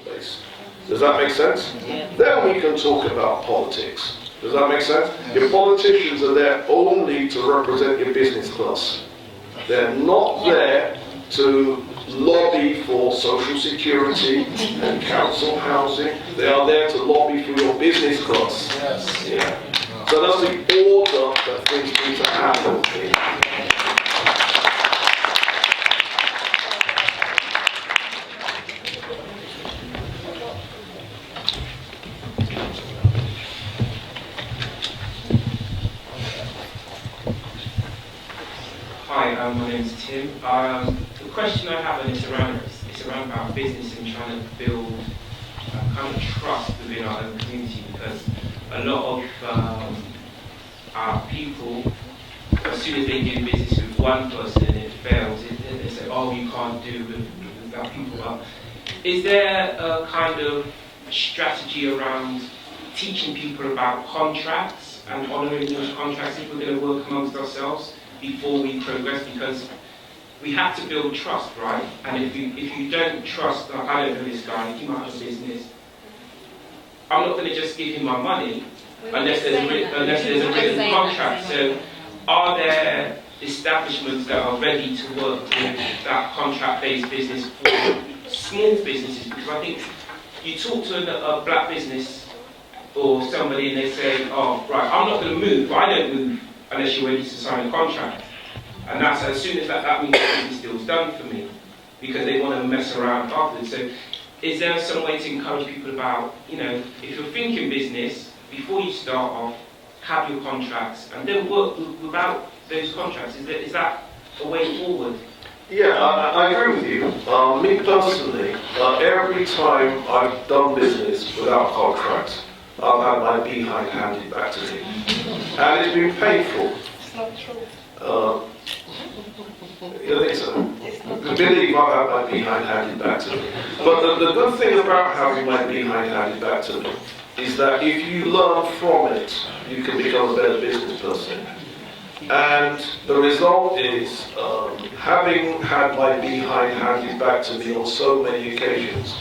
based. Does that make sense? Yeah. Then we can talk about politics. Does that make sense? Yeah. Your politicians are there only to represent your business class. They're not there to lobby for social security and council housing. They are there to lobby for your business class. Yes. Yeah. So that's the order that things need to happen in. Hi, my name is Tim. The question I have, and it's around about business and trying to build kind of trust within our own community, because a lot of our people, as soon as they do business with one person and it fails, they say, oh, you can't do with that people. But is there a kind of strategy around teaching people about contracts and honouring those contracts if we're going to work amongst ourselves before we progress? Because we have to build trust, right? And if you don't trust, like, I don't know this guy, he might have a business, I'm not going to just give him my money unless there's a written contract. So are there establishments that are ready to work with that contract-based business for small businesses? Because I think you talk to a black business or somebody and they say, oh, right, I'm not going to move, but I don't move unless you're ready to sign a contract. And that's as soon as that means the business deal's done for me, because they want to mess around afterwards. So is there some way to encourage people about, if you're thinking business, before you start off, have your contracts and then work without those contracts? Is that a way forward? Yeah, I agree with you. Me personally, every time I've done business without contracts, I've had my behind handed back to me. And it's been painful. It's not true. You think so? Believe I've had my behind handed back to me. But the good thing about having my behind handed back to me is that if you learn from it, you can become a better business person. And the result is, having had my behind handed back to me on so many occasions,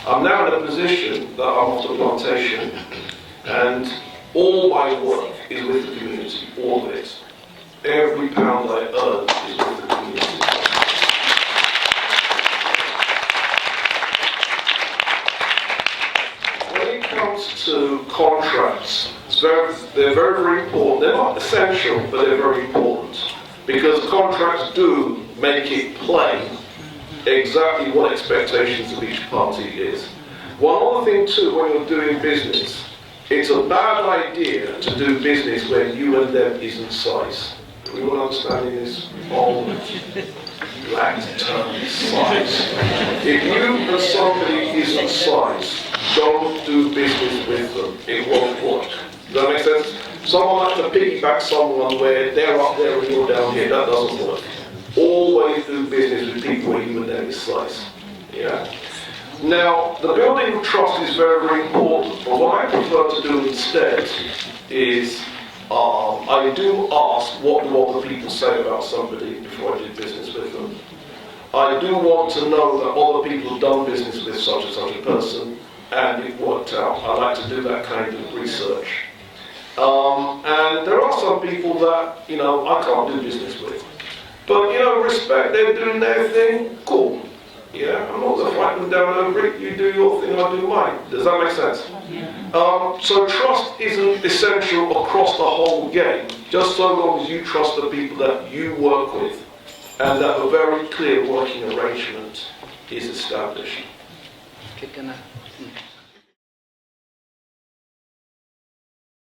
I'm now in a position that I'm off the plantation and all my work is with the community, all of it. Every pound I earn is with the community. When it comes to contracts, they're very, very important. They're not essential, but they're very important. Because contracts do make it plain exactly what expectations of each party is. One other thing too, when you're doing business, it's a bad idea to do business where you and them isn't size. We all understanding this old black term, size. If you and somebody isn't size, don't do business with them. It won't work. Does that make sense? Someone like to piggyback someone where they're up there and you're down here. That doesn't work. Always do business with people where you and them is size. Yeah. Now, the building of trust is very, very important, but what I prefer to do instead is I do ask what do other people say about somebody before I do business with them. I do want to know that other people have done business with such and such a person and it worked out. I like to do that kind of research. And there are some people that, I can't do business with. But, respect, they're doing their thing, cool. Yeah, I'm not going to fight them down over it. You do your thing, I do mine. Does that make sense? So trust isn't essential across the whole game, just so long as you trust the people that you work with and that a very clear working arrangement is established.